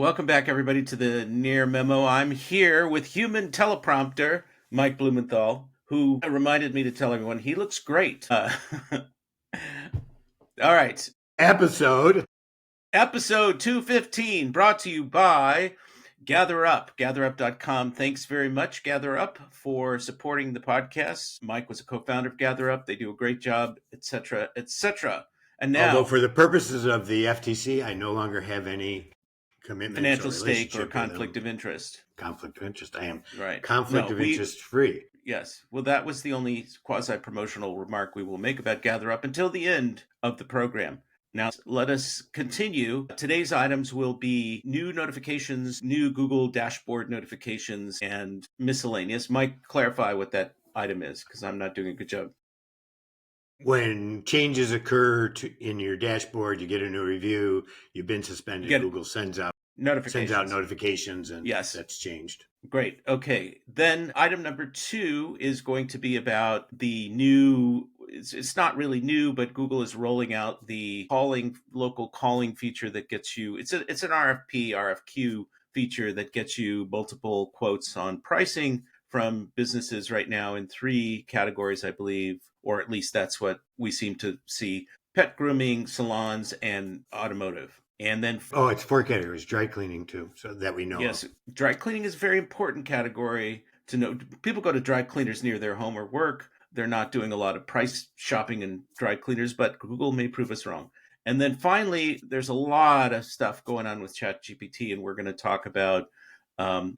Welcome back, everybody, to the Near Memo. I'm here with human teleprompter, Mike Blumenthal, who reminded me to tell everyone he looks great. All right. Episode 215, brought to you by GatherUp, gatherup.com. Thanks very much, GatherUp, for supporting the podcast. Mike was a co-founder of GatherUp. They do a great job, etc., etc. And now, although for the purposes of the FTC, I no longer have any commitments financial or stake or relationship conflict of interest. Conflict of interest. I am Right. conflict of interest free. Yes. Well, that was the only quasi-promotional remark we will make about GatherUp until the end of the program. Now, let us continue. Today's items will be new notifications, new Google dashboard notifications, and miscellaneous. Mike, clarify what that item is, because I'm not doing a good job. When changes occur in your dashboard, you get a new review, you've been suspended, Google sends out notifications, and yes, that's changed. Great. Okay. Then item number 2 is going to be about the new, it's not really new, but Google is rolling out the local calling feature that gets you, it's an RFQ feature that gets you multiple quotes on pricing from businesses right now in 3 categories, I believe, or at least that's what we seem to see: pet grooming, salons, and automotive. And then it's 4 categories, dry cleaning too, so that we know. Yes, dry cleaning is a very important category to know. People go to dry cleaners near their home or work. They're not doing a lot of price shopping in dry cleaners, but Google may prove us wrong. And then finally, there's a lot of stuff going on with ChatGPT, and we're going to talk about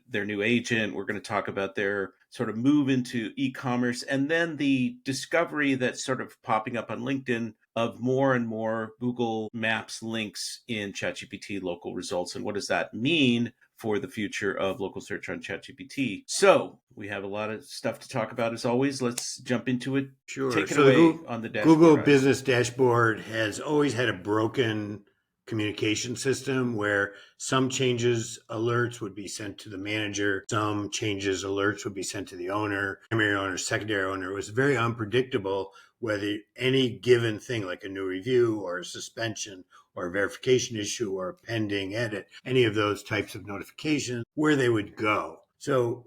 their new agent. We're going to talk about their sort of move into e-commerce, and then the discovery that's sort of popping up on LinkedIn of more and more Google Maps links in ChatGPT local results. And what does that mean for the future of local search on ChatGPT? So we have a lot of stuff to talk about as always. Let's jump into it. Sure. Take it away on the dashboard. Google Business Dashboard has always had a broken communication system where some changes alerts would be sent to the manager, some changes alerts would be sent to the owner, primary owner, secondary owner. It was very unpredictable whether any given thing like a new review or a suspension or a verification issue or a pending edit, any of those types of notifications, where they would go. So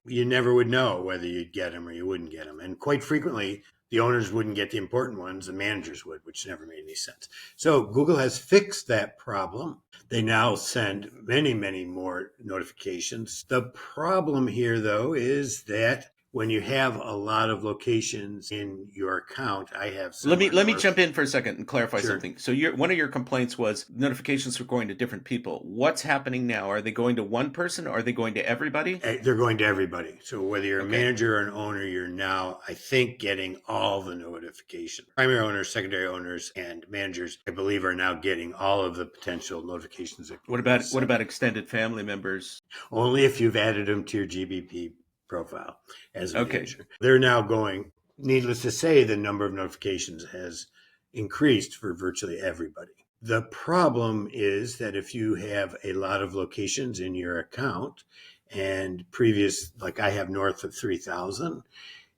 you never would know whether you'd get them or you wouldn't get them. And quite frequently, the owners wouldn't get the important ones, the managers would, which never made any sense. So Google has fixed that problem. They now send many, many more notifications. The problem here, though, is that when you have a lot of locations in your account, I have some. Let me jump in for a second and clarify something. So one of your complaints was notifications were going to different people. What's happening now? Are they going to one person or are they going to everybody? They're going to everybody. So whether you're a manager or an owner, you're now, I think, getting all the notifications. Primary owners, secondary owners, and managers, I believe, are now getting all of the potential notifications. What about extended family members? Only if you've added them to your GBP profile as a manager. They're now going, needless to say, the number of notifications has increased for virtually everybody. The problem is that if you have a lot of locations in your account and like I have north of 3,000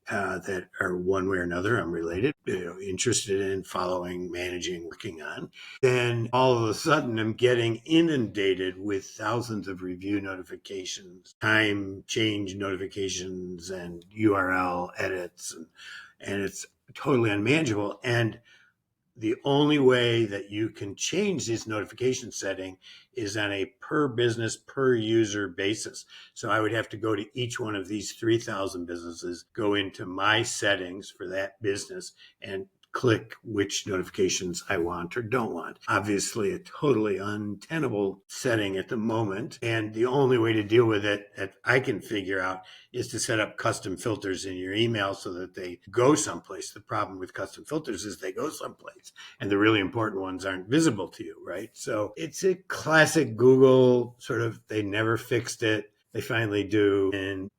that are one way or another, I'm related, interested in following, managing, working on, then all of a sudden I'm getting inundated with thousands of review notifications, time change notifications, and URL edits, and it's totally unmanageable. And the only way that you can change this notification setting is on a per business, per user basis. So I would have to go to each one of these 3,000 businesses, go into my settings for that business, and click which notifications I want or don't want. Obviously, a totally untenable setting at the moment. And the only way to deal with it that I can figure out is to set up custom filters in your email so that they go someplace. The problem with custom filters is they go someplace and the really important ones aren't visible to you, right? So it's a classic Google sort of, they never fixed it. They finally do. And,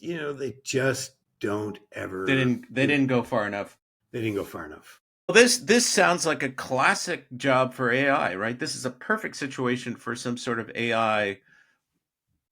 they just don't ever. They didn't go far enough. They didn't go far enough. Well, this sounds like a classic job for AI, right? This is a perfect situation for some sort of AI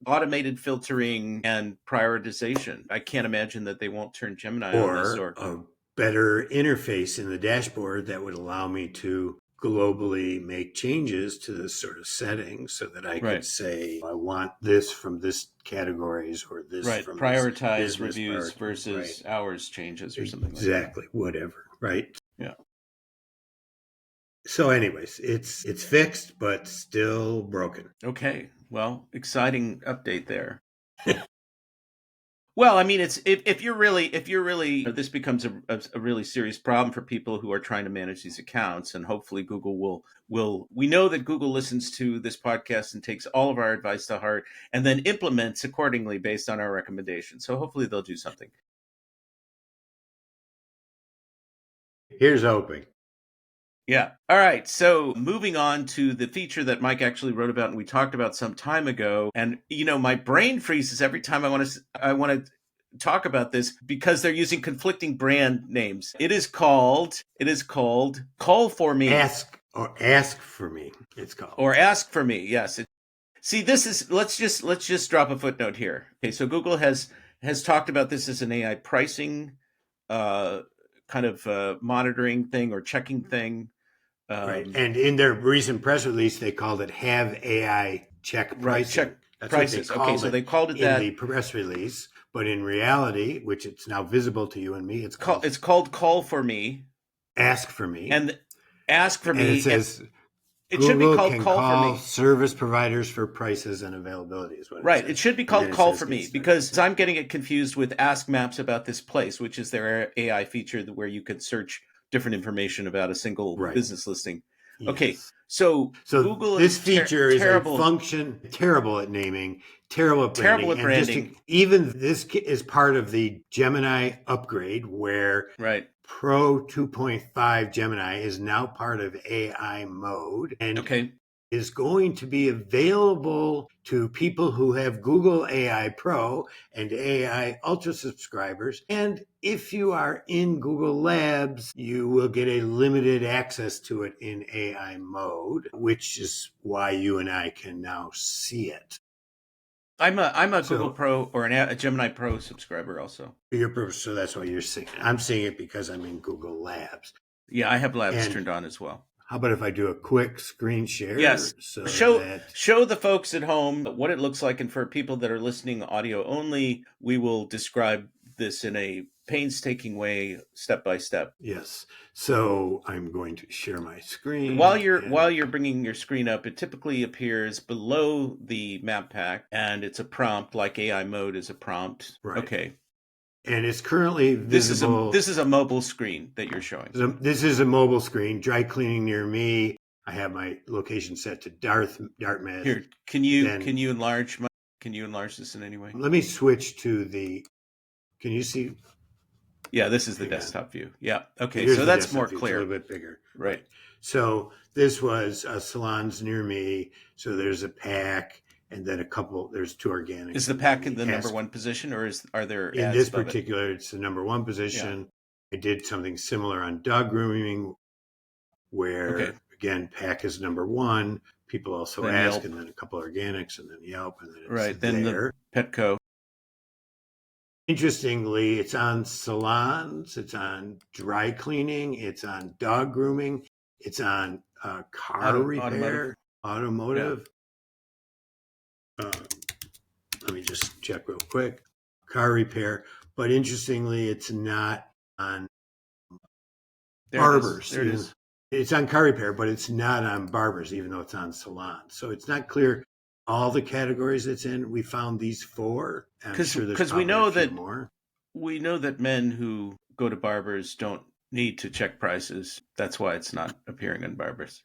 automated filtering and prioritization. I can't imagine that they won't turn Gemini on this. Or a better interface in the dashboard that would allow me to globally make changes to this sort of setting so that I could Right. say, I want this from this categories or this Right. from this Prioritize business reviews part. versus Right. hours changes or something like that. Exactly. Whatever. Right. Yeah. So anyways, it's fixed, but still broken. Okay. Well, exciting update there. Well, I mean, it's if you're really this becomes a really serious problem for people who are trying to manage these accounts, and hopefully Google will we know that Google listens to this podcast and takes all of our advice to heart and then implements accordingly based on our recommendations. So hopefully they'll do something. Here's hoping. Yeah. All right. So moving on to the feature that Mike actually wrote about and we talked about some time ago. And my brain freezes every time I want to talk about this because they're using conflicting brand names. It is called Call for Me. Ask for me. It's called. Or Ask for Me. Yes. See, this is let's just drop a footnote here. Okay, so Google has talked about this as an AI pricing kind of monitoring thing or checking thing. Right. And in their recent press release, they called it Have AI Check Pricing. Right, check That's prices. what they called Okay, so they called it in that. the press release. But in reality, which it's now visible to you and me, it's called Call for Me. Ask for Me. And Ask for Me. And it says it should be called can Call for Me. Service providers for prices and availability is what Right. It should be called Call for Me because I'm getting it confused with Ask Maps About This Place, which is their AI feature where you can search different information about a single business listing. Yes. Okay. So Google this feature is terrible. A function terrible at naming, terrible at branding. Terrible at branding. Even this is part of the Gemini upgrade where Pro 2.5 Gemini is now part of AI mode and is going to be available to people who have Google AI Pro and AI Ultra subscribers. And if you are in Google Labs, you will get a limited access to it in AI mode, which is why you and I can now see it. I'm a Google Pro or a Gemini Pro subscriber also. So that's why you're seeing it. I'm seeing it because I'm in Google Labs. Yeah, I have Labs turned on as well. How about if I do a quick screen share? Yes. Show the folks at home what it looks like, and for people that are listening audio only, we will describe this in a painstaking way, step by step. Yes. So I'm going to share my screen. While you're bringing your screen up, it typically appears below the map pack, and it's a prompt, like AI mode is a prompt. Right. Okay. And it's currently visible. This is a mobile screen that you're showing. This is a mobile screen. Dry cleaning near me. I have my location set to Dartmouth. Here, can you enlarge this in any way? Let me switch to the. Can you see? Yeah, this is the desktop view. Yeah. Okay, so that's more clear. It's a little bit bigger. Right. So this was salons near me. So there's a pack. And then there's two organics. Is the pack in the number one position, or are there in ads this particular? It's the number one position. Yeah. I did something similar on dog grooming, where again, pack is number one. People also then ask, Yelp. and then a couple organics, and then Yelp, and then it's then there. The Petco. Interestingly, it's on salons, it's on dry cleaning, it's on dog grooming, it's on car repair, automotive. Yeah. Let me just check real quick. Car repair, but interestingly, it's not on barbers. There it is. It's on car repair, but it's not on barbers, even though it's on salons. So it's not clear all the categories it's in. We found these four. Because we know that men who go to barbers don't need to check prices. That's why it's not appearing on barbers.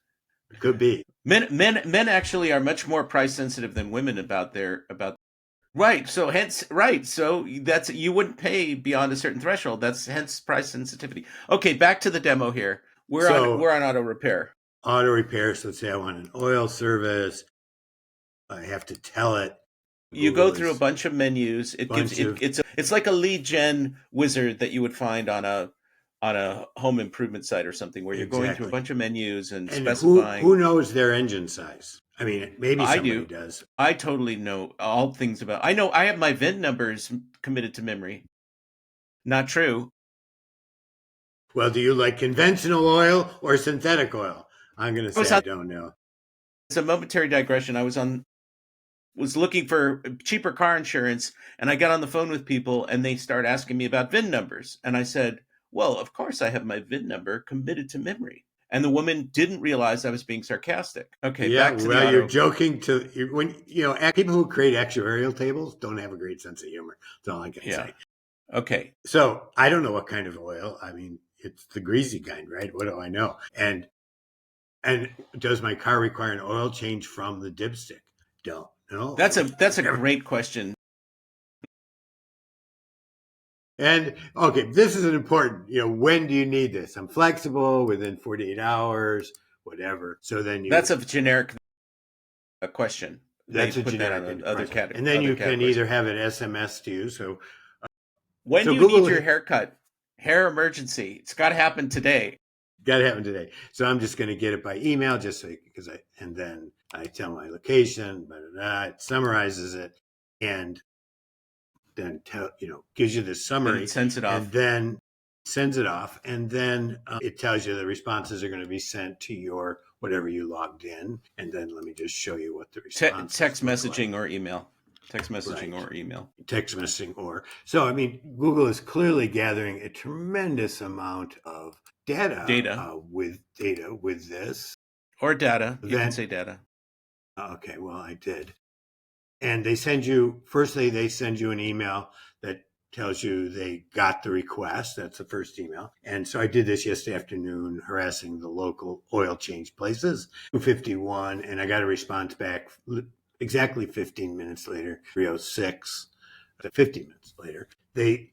Could be. Men actually are much more price sensitive than women about right. So that's you wouldn't pay beyond a certain threshold. That's hence price sensitivity. Okay, back to the demo here. We're on auto repair. Auto repair. So let's say I want an oil service. I have to tell it. You go through a bunch of menus. It's like a lead gen wizard that you would find on a home improvement site or something, where you're going through a bunch of menus and specifying. Who knows their engine size? I mean, maybe somebody does. I totally know all things about. I know I have my VIN numbers committed to memory. Not true. Well, do you like conventional oil or synthetic oil? I'm going to I was say I on, don't know. it's a momentary digression. I was looking for cheaper car insurance, and I got on the phone with people, and they start asking me about VIN numbers, and I said, "Well, of course I have my VIN number committed to memory." And the woman didn't realize I was being sarcastic. Okay, Yeah, back to the well, you're auto. joking when people who create actuarial tables don't have a great sense of humor. That's all I can Yeah. say. Okay. So I don't know what kind of oil. I mean, it's the greasy kind, right? What do I know? And does my car require an oil change from the dipstick? Don't know. That's a great question. And okay, this is an important, when do you need this? I'm flexible within 48 hours, whatever. So then That's a generic question. They that's a put that generic on other question. And then other you can categories. either have it SMS to you. So, When so do you need Google your haircut? Hair emergency. It's got to happen today. got to happen today. So I'm just going to get it by email and then I tell my location, it summarizes it and then gives you the Then summary it sends it and off. then sends it off. And then it tells you the responses are going to be sent to your whatever you logged in. And then let me just show you what the responses Text look messaging like. or email. Text messaging Right. or email. Text messaging or. So, I mean, Google is clearly gathering a tremendous amount of Data. with this. Or data. You can Then, say data. okay, well, I did. And they send you, firstly, they send you an email that tells you they got the request. That's the first email. And so I did this yesterday afternoon, harassing the local oil change places, 251, and I got a response back exactly 15 minutes later, 306, 50 minutes later.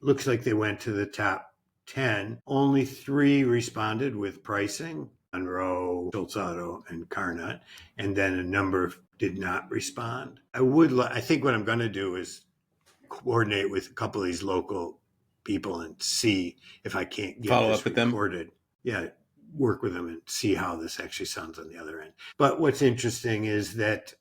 Looks like they went to the top 10. Only 3 responded with pricing. Monroe, Schultz Auto, and Carnot, and then a number did not respond. I think what I'm going to do is coordinate with a couple of these local people and see if I can't get Follow this up with them. recorded. Yeah, work with them and see how this actually sounds on the other end. But what's interesting is that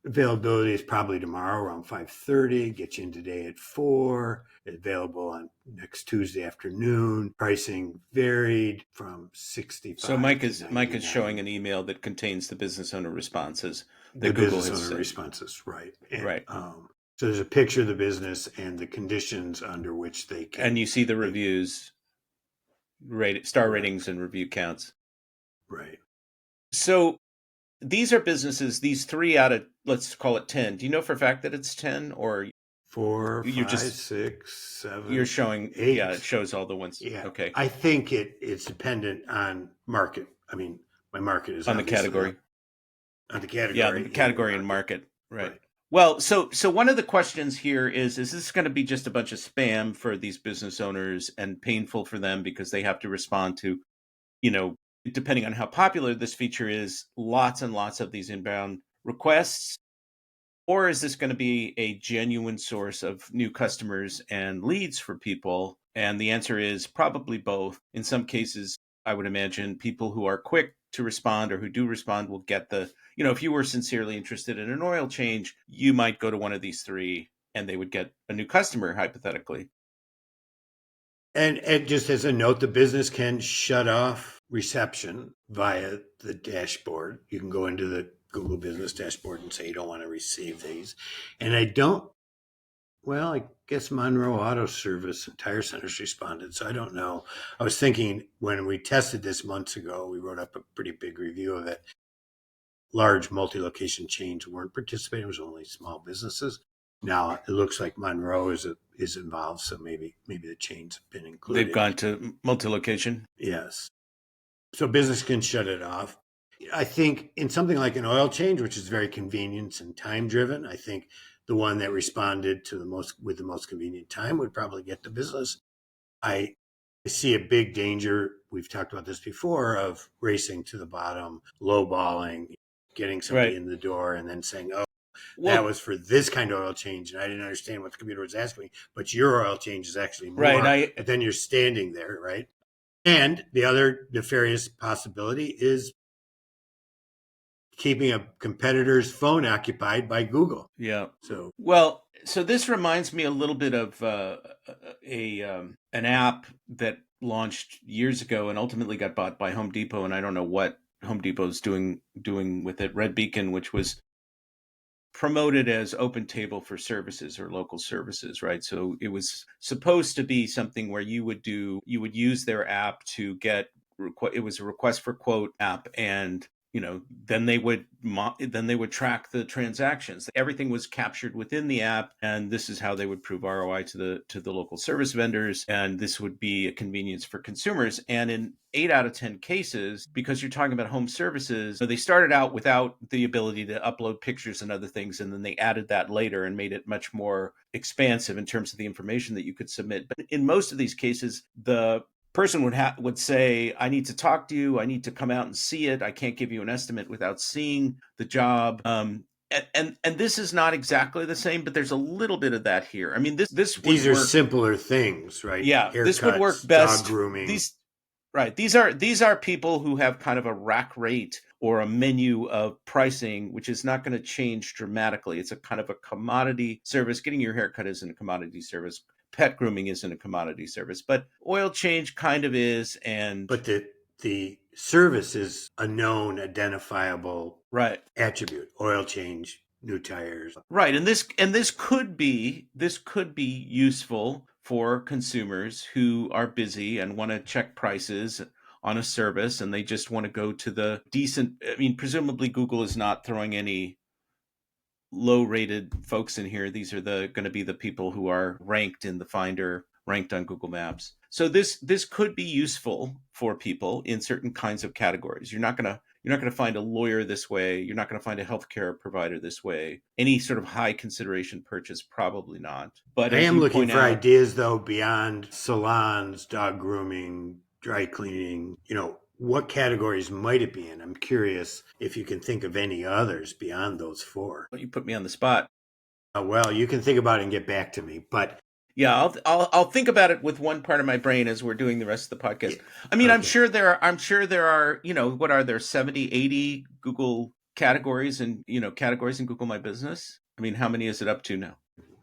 availability is probably tomorrow around 5:30. Get you in today at 4. Available on next Tuesday afternoon. Pricing varied from 65 So Mike is showing an email that contains the business owner responses that the Google business has owner said. responses, right? And, Right. so there's a picture of the business and the conditions under which they can. And you see the reviews, star ratings, and review counts. Right. So these are businesses, these 3 out of, let's call it 10. Do you know for a fact that it's 10, or 4, you're 5, just 6, 7. you're showing 8. Yeah, it shows all the ones. Yeah. Okay. I think it's dependent on market. I mean, my market is On the category. On the category. Yeah, the category and market. Right. Right. Well, so one of the questions here is this going to be just a bunch of spam for these business owners and painful for them because they have to respond to, depending on how popular this feature is, lots and lots of these inbound requests? Or is this going to be a genuine source of new customers and leads for people? And the answer is probably both. In some cases, I would imagine people who are quick to respond or who do respond will get if you were sincerely interested in an oil change, you might go to one of these 3 and they would get a new customer, hypothetically. And just as a note, the business can shut off reception via the dashboard. You can go into the Google Business Dashboard and say you don't want to receive these. And I guess Monroe Auto Service and Tire Centers responded, so I don't know. I was thinking when we tested this months ago, we wrote up a pretty big review of it. Large multi-location chains weren't participating. It was only small businesses. Now it looks like Monroe is involved, so maybe the chains have been included. They've gone to multi-location. Yes. So business can shut it off. I think in something like an oil change, which is very convenience and time driven, I think the one that responded to with the most convenient time would probably get the business. I see a big danger. We've talked about this before of racing to the bottom, lowballing, getting somebody in the door and then saying, "Oh, that was for this kind of oil change, and I didn't understand what the computer was asking me, but your oil change is actually more." Right. But then you're standing there, right? And the other nefarious possibility is keeping a competitor's phone occupied by Google. Yeah. So this reminds me a little bit of an app that launched years ago and ultimately got bought by Home Depot, and I don't know what Home Depot's doing with it. Red Beacon, which was promoted as open table for services or local services, right? So it was supposed to be something where you would use their app to get, it was a request for quote app, and then they would track the transactions. Everything was captured within the app, and this is how they would prove ROI to the local service vendors, and this would be a convenience for consumers. And in 8 out of 10 cases, because you're talking about home services, so they started out without the ability to upload pictures and other things, and then they added that later and made it much more expansive in terms of the information that you could submit. But in most of these cases, the person would say, I need to talk to you. I need to come out and see it. I can't give you an estimate without seeing the job. And this is not exactly the same, but there's a little bit of that here. I mean, these are simpler things, right? Yeah, Haircuts, this would work best. Dog grooming. These are people who have kind of a rack rate or a menu of pricing, which is not going to change dramatically. It's a kind of a commodity service. Getting your haircut isn't a commodity service. Pet grooming isn't a commodity service, but oil change kind of is. But the service is a known, identifiable attribute. Oil change, new tires. Right. And this could be useful for consumers who are busy and want to check prices on a service, and they just want to go to the decent. I mean, presumably Google is not throwing any low-rated folks in here. These are going to be the people who are ranked in the Finder, ranked on Google Maps. So this could be useful for people in certain kinds of categories. You're not going to find a lawyer this way. You're not going to find a healthcare provider this way. Any sort of high consideration purchase, probably not. But I am looking for ideas, though, beyond salons, dog grooming, dry cleaning. What categories might it be in? I'm curious if you can think of any others beyond those 4. Well, you put me on the spot. Well, you can think about it and get back to me. But yeah, I'll think about it with one part of my brain as we're doing the rest of the podcast. I mean, okay. I'm sure there are, what are there, 70, 80 Google categories and categories in Google My Business? I mean, how many is it up to now?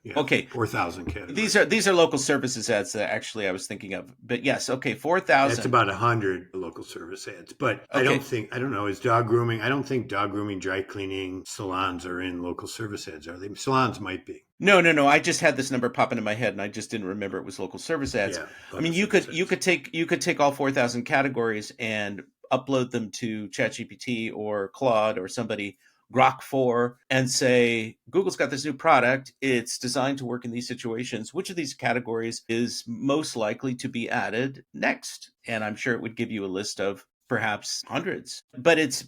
Yeah, okay, 4,000 categories. These are local services ads that actually I was thinking of. But yes, okay, 4,000. That's about 100 local service ads. But okay. I don't know, is dog grooming? I don't think dog grooming, dry cleaning, salons are in local service ads, are they? Salons might be. No. I just had this number pop into my head, and I just didn't remember it was local service ads. Yeah, I mean, you could take all 4,000 categories and upload them to ChatGPT or Claude or somebody, Grok 4, and say, Google's got this new product. It's designed to work in these situations. Which of these categories is most likely to be added next? And I'm sure it would give you a list of perhaps hundreds. But it's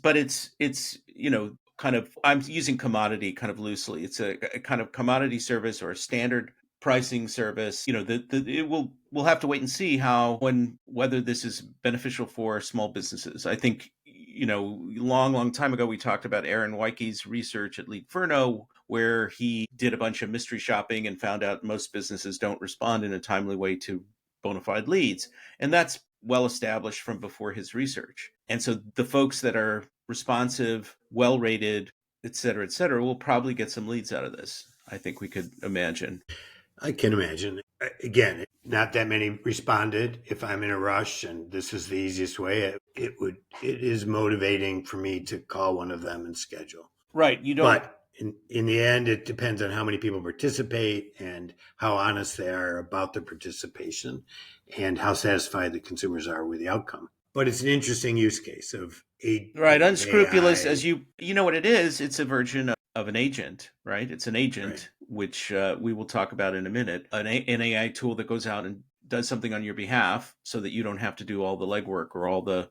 kind of, I'm using commodity kind of loosely. It's a kind of commodity service or a standard pricing service. We'll have to wait and see whether this is beneficial for small businesses. I think, long time ago, we talked about Aaron Weike's research at Lead Furno, where he did a bunch of mystery shopping and found out most businesses don't respond in a timely way to bona fide leads. And that's well established from before his research. And so the folks that are responsive, well rated, et cetera, will probably get some leads out of this. I think we could imagine. I can imagine. Again, not that many responded. If I'm in a rush and this is the easiest way, it is motivating for me to call one of them and schedule. Right. You don't. But in the end, it depends on how many people participate and how honest they are about their participation and how satisfied the consumers are with the outcome. But it's an interesting use case of unscrupulous AI. as you know what it is. It's a version of an agent, right? It's an agent, right, which we will talk about in a minute. An AI tool that goes out and does something on your behalf so that you don't have to do all the legwork or all the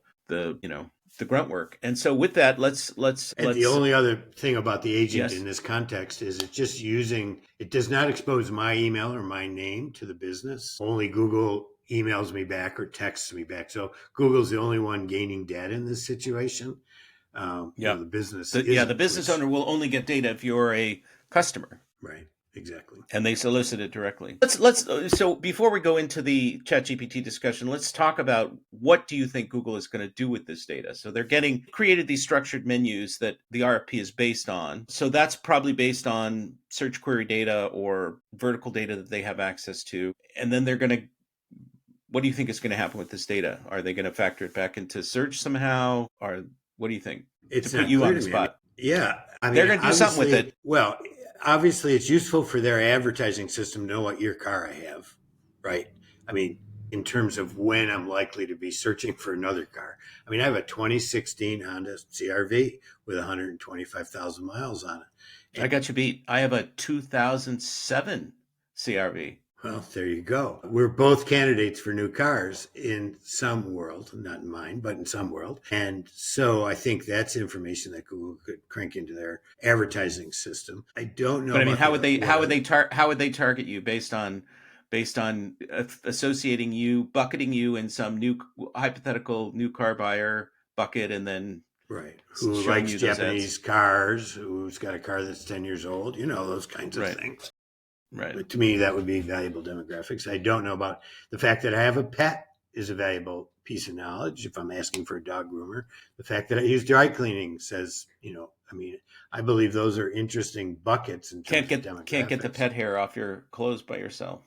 grunt work. And so with that, let's the only other thing about the agent in this context is it does not expose my email or my name to the business. Only Google emails me back or texts me back. So Google's the only one gaining data in this situation. The business. The business owner will only get data if you're a customer. Right. Exactly. And they solicit it directly. So before we go into the ChatGPT discussion, let's talk about what do you think Google is going to do with this data? So they're created these structured menus that the RFP is based on. So that's probably based on search query data or vertical data that they have access to. And then they're going to What do you think is going to happen with this data? Are they going to factor it back into search somehow? Or what do you think? To It's put not you clear on to the me. spot. Yeah. I They're mean, going to do something with it. obviously it's useful for their advertising system to know what your car I have, right? I mean, in terms of when I'm likely to be searching for another car. I mean, I have a 2016 Honda CRV with 125,000 miles on it. I got you beat. I have a 2007 CRV. Well, there you go. We're both candidates for new cars in some world, not in mine, but in some world. And so I think that's information that Google could crank into their advertising system. I don't know But I mean, about how would the they what other, how would they target you based on associating you, bucketing you in some new hypothetical new car buyer bucket, and then right, who showing likes you those ads? Japanese cars, who's got a car that's 10 years old, those kinds of Right, things. right. But to me, that would be valuable demographics. I don't know about the fact that I have a pet is a valuable piece of knowledge. If I'm asking for a dog groomer, the fact that I use dry cleaning says, I mean, I believe those are interesting buckets in terms of Can't get the demographics. pet hair off your clothes by yourself.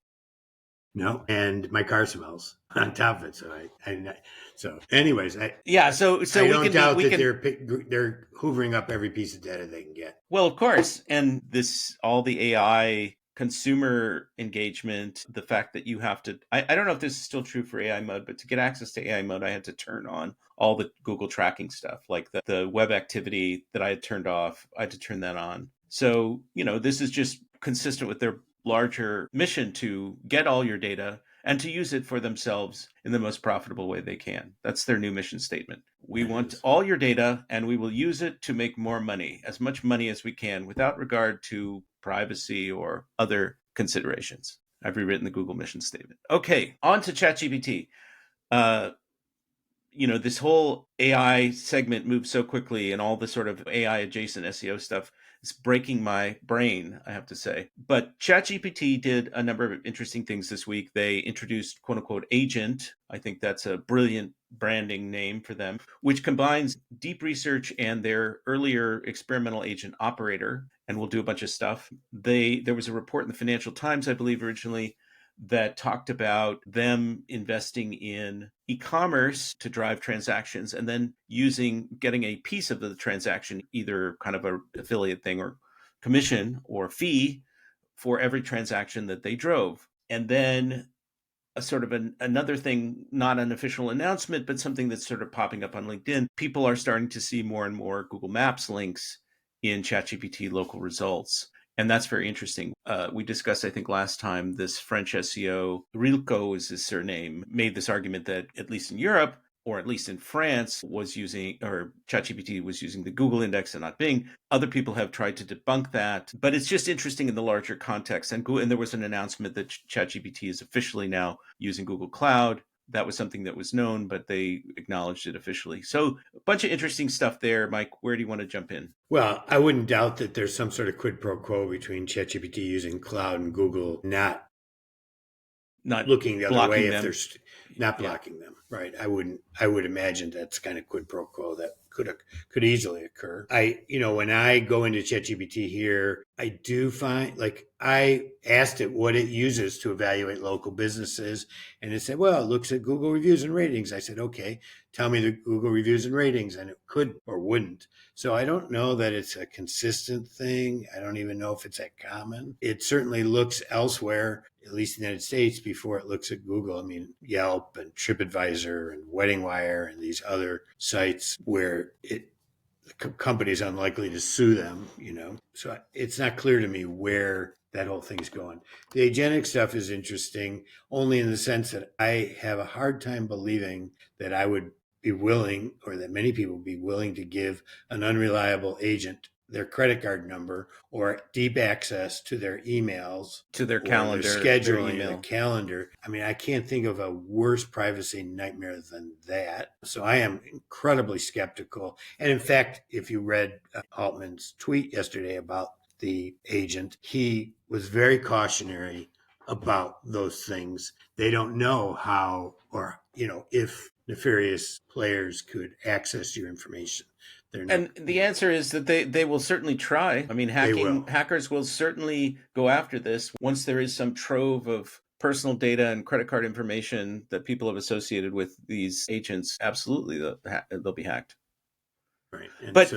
No, and my car smells on top of it. So anyways, Yeah, so I we don't can be doubt we that can they're hoovering up every piece of data they can get. well, of course, and this all the AI consumer engagement, the fact that you have to I don't know if this is still true for AI mode, but to get access to AI mode, I had to turn on all the Google tracking stuff, like the web activity that I had turned off. I had to turn that on. So, this is just consistent with their larger mission to get all your data and to use it for themselves in the most profitable way they can. That's their new mission statement. We It want is. all your data and we will use it to make more money, as much money as we can, without regard to privacy or other considerations. I've rewritten the Google mission statement. Okay, on to ChatGPT. Uh, this whole AI segment moves so quickly, and all the sort of AI adjacent SEO stuff is breaking my brain, I have to say. But ChatGPT did a number of interesting things this week. They introduced quote unquote agent. I think that's a brilliant branding name for them, which combines deep research and their earlier experimental agent operator, and will do a bunch of stuff. There was a report in the Financial Times, I believe, originally, that talked about them investing in e-commerce to drive transactions, and then getting a piece of the transaction, either kind of a affiliate thing or commission or fee, for every transaction that they drove. And then a sort of another thing, not an official announcement, but something that's sort of popping up on LinkedIn. People are starting to see more and more Google Maps links in ChatGPT local results. And that's very interesting. We discussed, I think, last time, this French SEO, Rilko is his surname, made this argument that at least in Europe, or at least in France, ChatGPT was using the Google index and not Bing. Other people have tried to debunk that, but it's just interesting in the larger context. And there was an announcement that ChatGPT is officially now using Google Cloud. That was something that was known, but they acknowledged it officially. So a bunch of interesting stuff there. Mike, where do you want to jump in? Well, I wouldn't doubt that there's some sort of quid pro quo between ChatGPT using cloud and Google not looking the other way blocking if them. they're not blocking them, right? I would imagine that's kind of quid pro quo that could easily occur. When I go into ChatGPT here, I do find, like, I asked it what it uses to evaluate local businesses, and it said, well, it looks at Google reviews and ratings. I said, okay, tell me the Google reviews and ratings, and it could or wouldn't. So I don't know that it's a consistent thing. I don't even know if it's that common. It certainly looks elsewhere, at least in the United States, before it looks at Google. I mean, Yelp and TripAdvisor and Wedding Wire and these other sites where the company is unlikely to sue them, So it's not clear to me where that whole thing's going. The agentic stuff is interesting only in the sense that I have a hard time believing that I would be willing, or that many people would be willing, to give an unreliable agent their credit card number or deep access to their emails, to their or calendar, their their scheduling, email. their calendar. I mean, I can't think of a worse privacy nightmare than that. So I am incredibly skeptical. And in fact, if you read Altman's tweet yesterday about the agent, he was very cautionary about those things. They don't know how, or if nefarious players could access your information. They're not. And the answer is that they will certainly try. I mean, They will. hackers will certainly go after this once there is some trove of personal data and credit card information that people have associated with these agents, absolutely they'll be hacked. Right. And But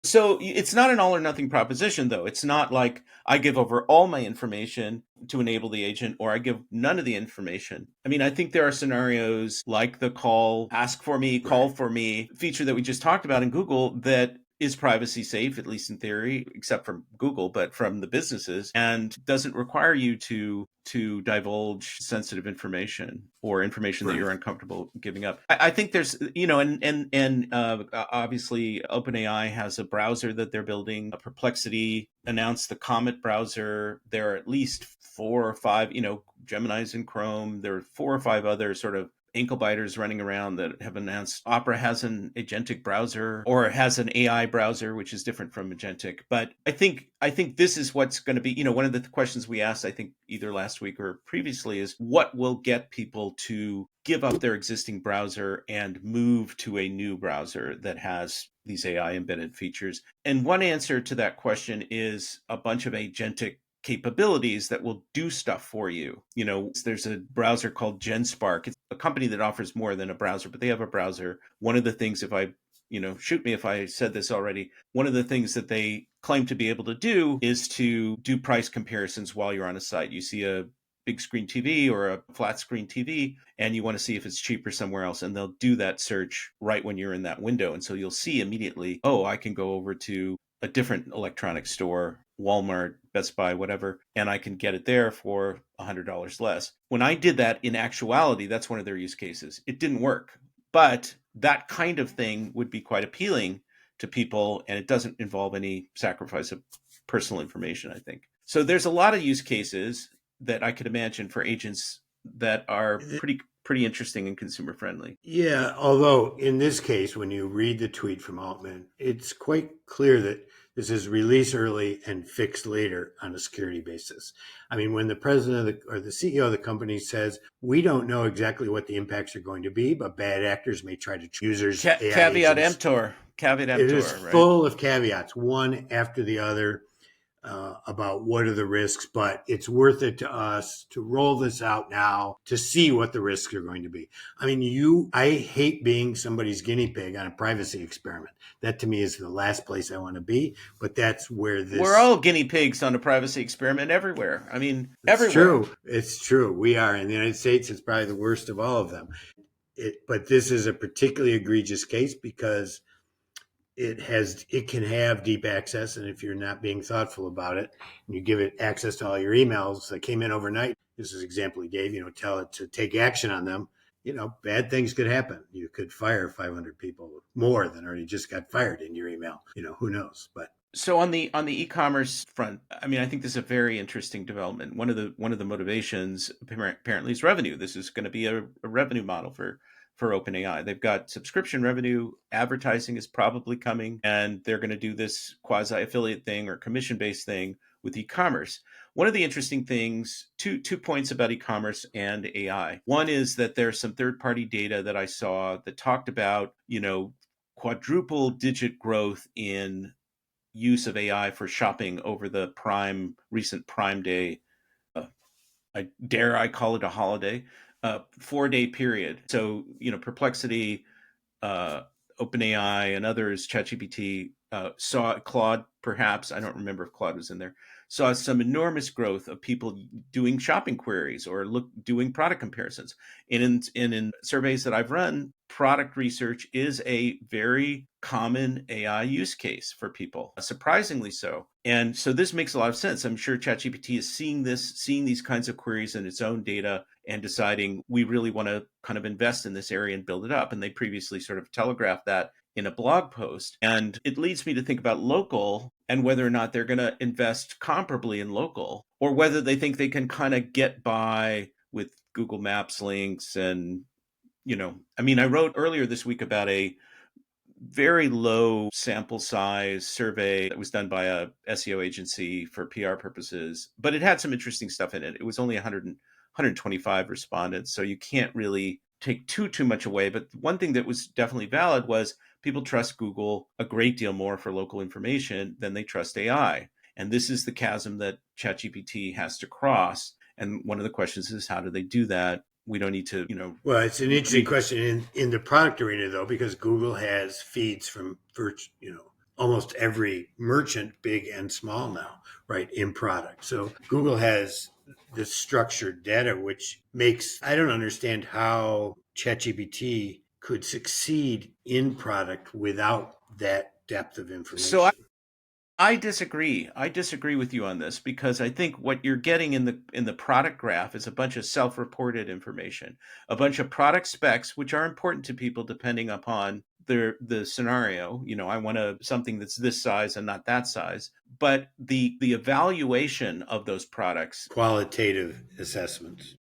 so it's not an all or nothing proposition, though. It's not like I give over all my information to enable the agent or I give none of the information. I mean, I think there are scenarios like the ask for me, call for me feature that we just talked about in Google that is privacy safe, at least in theory, except from Google, but from the businesses, and doesn't require you to divulge sensitive information or information that you're uncomfortable giving up. I think there's, and obviously OpenAI has a browser that they're building. Perplexity announced the Comet browser. There are at least 4 or 5, Gemini's in Chrome. There are 4 or 5 other sort of ankle biters running around that have announced. Opera has an agentic browser or has an AI browser, which is different from agentic. But I think this is what's going to be, one of the questions we asked, I think either last week or previously, is what will get people to give up their existing browser and move to a new browser that has these AI embedded features. And one answer to that question is a bunch of agentic capabilities that will do stuff for you. There's a browser called GenSpark. It's a company that offers more than a browser, but they have a browser. One of the things, shoot me if I said this already, one of the things that they claim to be able to do is to do price comparisons while you're on a site. You see a big screen TV or a flat screen TV, and you want to see if it's cheaper somewhere else. And they'll do that search right when you're in that window. And so you'll see immediately, oh, I can go over to a different electronics store, Walmart, Best Buy, whatever, and I can get it there for $100 less. When I did that, in actuality, that's one of their use cases. It didn't work, but that kind of thing would be quite appealing to people, and it doesn't involve any sacrifice of personal information, I think. So there's a lot of use cases that I could imagine for agents that are pretty interesting and consumer friendly. Yeah, although in this case, when you read the tweet from Altman, it's quite clear that this is release early and fixed later on a security basis. I mean, when the president or the CEO of the company says, we don't know exactly what the impacts are going to be, but bad actors may try to users. Caveat emptor. Caveat emptor. It is full of caveats, one after the other. About what are the risks, but it's worth it to us to roll this out now to see what the risks are going to be. I mean, I hate being somebody's guinea pig on a privacy experiment. That to me is the last place I want to be, but that's where we're all guinea pigs on a privacy experiment everywhere. I mean, everywhere. It's true. We are. In the United States, it's probably the worst of all of them. But this is a particularly egregious case because it can have deep access, and if you're not being thoughtful about it and you give it access to all your emails that came in overnight, this is an example he gave, tell it to take action on them, bad things could happen. You could fire 500 people more than already just got fired in your email. Who knows? But so on the e-commerce front, I mean, I think this is a very interesting development. One of the motivations apparently is revenue. This is going to be a revenue model for OpenAI. They've got subscription revenue, advertising is probably coming, and they're going to do this quasi-affiliate thing or commission-based thing with e-commerce. One of the interesting things, two points about e-commerce and AI. One is that there's some third-party data that I saw that talked about, quadruple digit growth in use of AI for shopping over the recent Prime Day. I call it a holiday, 4-day period. So, Perplexity, OpenAI, and others, ChatGPT, saw Claude, perhaps, I don't remember if Claude was in there, saw some enormous growth of people doing shopping queries or doing product comparisons. And in surveys that I've run, product research is a very common AI use case for people, surprisingly so. And so this makes a lot of sense. I'm sure ChatGPT is seeing these kinds of queries in its own data and deciding we really want to kind of invest in this area and build it up. And they previously sort of telegraphed that in a blog post. And it leads me to think about local and whether or not they're going to invest comparably in local, or whether they think they can kind of get by with Google Maps links. And, I wrote earlier this week about a very low sample size survey that was done by a SEO agency for PR purposes, but it had some interesting stuff in it. It was only 125 respondents, so you can't really take too much away. But one thing that was definitely valid was people trust Google a great deal more for local information than they trust AI. And this is the chasm that ChatGPT has to cross. And one of the questions is, how do they do that? We don't need to, Well, it's an I interesting mean, question in the product arena, though, because Google has feeds from almost every merchant, big and small now, right, in product. So Google has this structured data, which makes, I don't understand how ChatGPT could succeed in product without that depth of so I, information. I disagree. I disagree with you on this because I think what you're getting in the product graph is a bunch of self-reported information, a bunch of product specs, which are important to people depending upon the scenario. I want something that's this size and not that size. But the evaluation of those products, Qualitative assessments.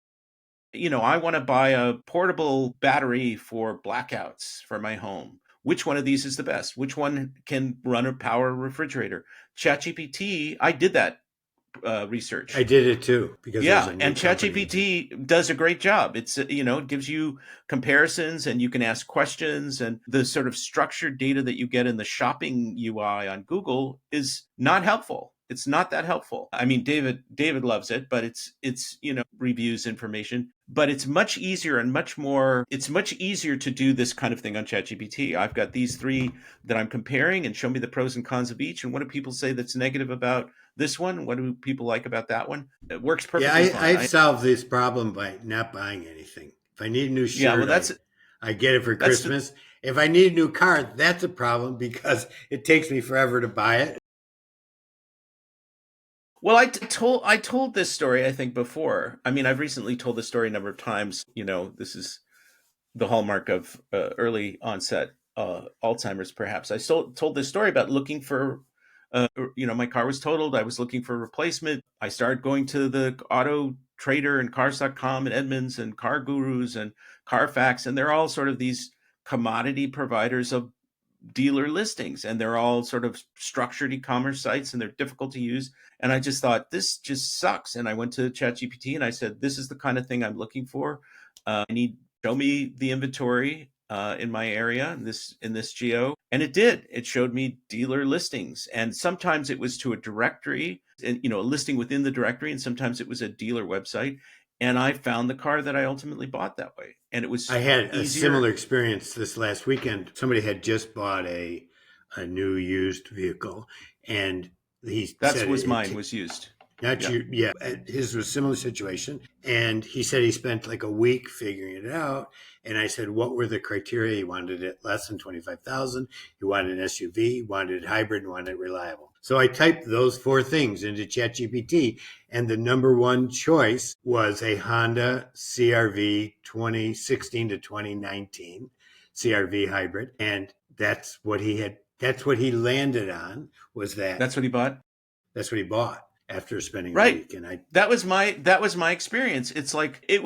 I want to buy a portable battery for blackouts for my home. Which one of these is the best? Which one can run a power refrigerator? ChatGPT, I did that I research. did it too because there's Yeah, a new and company. ChatGPT does a great job. It gives you comparisons and you can ask questions, and the sort of structured data that you get in the shopping UI on Google is not helpful. It's not that helpful. I mean, David loves it, but it's reviews information, but it's much easier and it's much easier to do this kind of thing on ChatGPT. I've got these three that I'm comparing and show me the pros and cons of each, and what do people say that's negative about this one? What do people like about that one? It works Yeah, perfectly fine. I've solved this problem by not buying anything. If I need a new Yeah, well, shirt, I get it for that's the Christmas. If I need a new car, that's a problem because it takes me forever to buy it. well, I told this story I think before. I mean, I've recently told this story a number of times. This is the hallmark of early onset Alzheimer's, perhaps. I still told this story about looking for, my car was totaled. I was looking for a replacement. I started going to the auto trader and cars.com and Edmunds and Car Gurus and Carfax, and they're all sort of these commodity providers of dealer listings, and they're all sort of structured e-commerce sites, and they're difficult to use. And I just thought, this just sucks. And I went to ChatGPT and I said, this is the kind of thing I'm looking for. I need show me the inventory in my area in this geo, and it did. It showed me dealer listings, and sometimes it was to a directory, and a listing within the directory, and sometimes it was a dealer website. And I found the car that I ultimately bought that way, and it I was had a easier. similar experience this last weekend. Somebody had just bought a new used vehicle, and he That said was it mine was used. not Yeah. you, yeah. His was a similar situation, and he said he spent like a week figuring it out. And I said, what were the criteria? He wanted it less than 25,000. He wanted an SUV, he wanted hybrid, and wanted it reliable. So I typed those four things into ChatGPT, and the number one choice was a Honda CRV 2016 to 2019 CRV hybrid, and that's what he had. That's what he landed on. Was that? That's what he bought. That's what he bought after spending a Right. week. And I, That was my experience. It's like it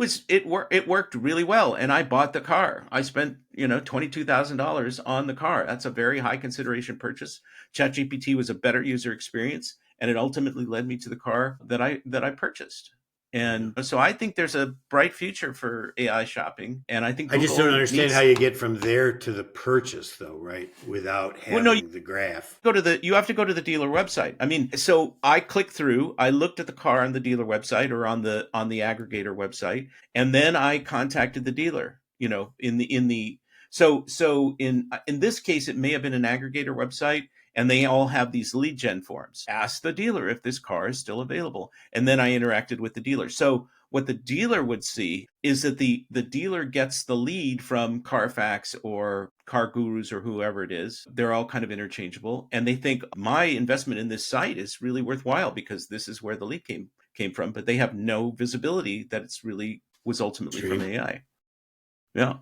worked really well, and I bought the car. I spent $22,000 on the car. That's a very high consideration purchase. ChatGPT was a better user experience, and it ultimately led me to the car that I purchased. yeah. And so I think there's a bright future for AI shopping, and I think I just don't Google understand how needs. you get from there to the purchase, though, right? Without Well, no, having the graph. you have to go to the dealer website. I mean, so I clicked through, I looked at the car on the dealer website or on the aggregator website, and then I contacted the dealer, in the so in this case it may have been an aggregator website, and they all have these lead gen forms. Ask the dealer if this car is still available. And then I interacted with the dealer. So what the dealer would see is that the dealer gets the lead from Carfax or Car Gurus or whoever it is. They're all kind of interchangeable, and they think my investment in this site is really worthwhile because this is where the lead came from. But they have no visibility that it's really was ultimately from True. AI. Yeah.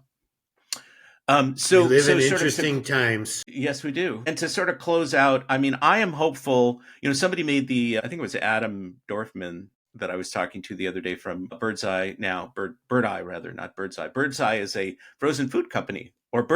We So live in sort of to interesting times. Yes, we do. And to sort of close out, I mean, I am hopeful. Somebody made I think it was Adam Dorfman that I was talking to the other day from Birdseye now, Bird Eye rather, not Birdseye. Birdseye is a frozen food company. Or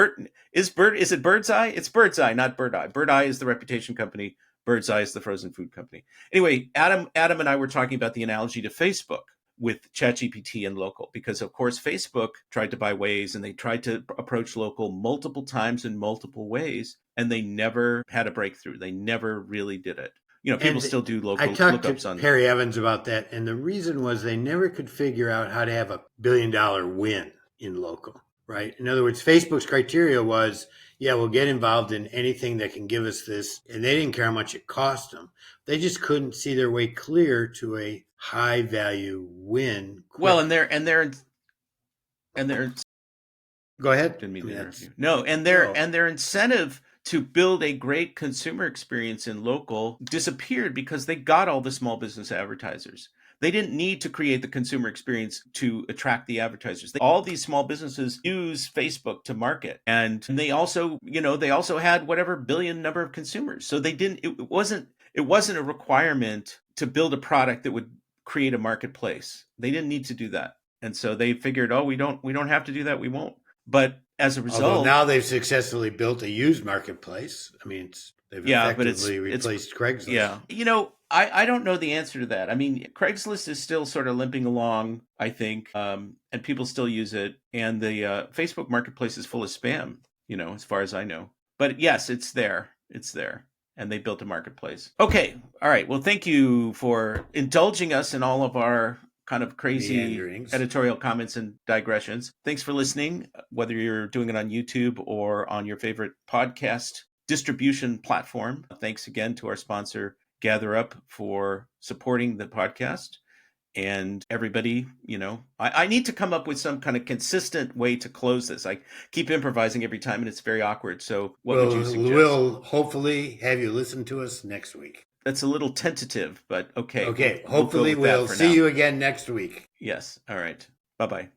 is it Birdseye? It's Birdseye, not Bird Eye. Bird Eye is the reputation company. Birdseye is the frozen food company. Anyway, Adam and I were talking about the analogy to Facebook with ChatGPT and local, because of course Facebook tried to buy Waze, and they tried to approach local multiple times in multiple ways, and they never had a breakthrough. They never really did it. people And still do I local talked to lookups on. Perry Evans about that, and the reason was they never could figure out how to have a $1 billion win in local, right? In other words, Facebook's criteria was, yeah, we'll get involved in anything that can give us this, and they didn't care how much it cost them. They just couldn't see their way clear to a high value win. Well, Quick. and their Go ahead. didn't mean I to mean, interrupt that's you. No, and no. their incentive to build a great consumer experience in local disappeared because they got all the small business advertisers. They didn't need to create the consumer experience to attract the advertisers. All these small businesses use Facebook to market, and they also, they also had whatever billion number of consumers. So they didn't. It wasn't a requirement to build a product that would create a marketplace. They didn't need to do that, and so they figured, oh, we don't have to do that. We won't. But as a Although result, now they've successfully built a used marketplace. I mean, they've yeah, but it's effectively it's replaced Craigslist. yeah. I don't know the answer to that. I mean, Craigslist is still sort of limping along, I think, and people still use it. And the Facebook Marketplace is full of spam, as far as I know. But yes, it's there. It's there. And they built a marketplace. Okay. All right. Well, thank you for indulging us in all of our kind of crazy Meanderings. editorial comments and digressions. Thanks for listening, whether you're doing it on YouTube or on your favorite podcast distribution platform. Thanks again to our sponsor, GatherUp, for supporting the podcast. And everybody, I need to come up with some kind of consistent way to close this. I keep improvising every time and it's very awkward. So what would you suggest? We'll hopefully have you listen to us next week. That's a little tentative, but okay. Okay. We'll Hopefully go with that we'll for see now. you again next week. Yes. All right. Bye-bye.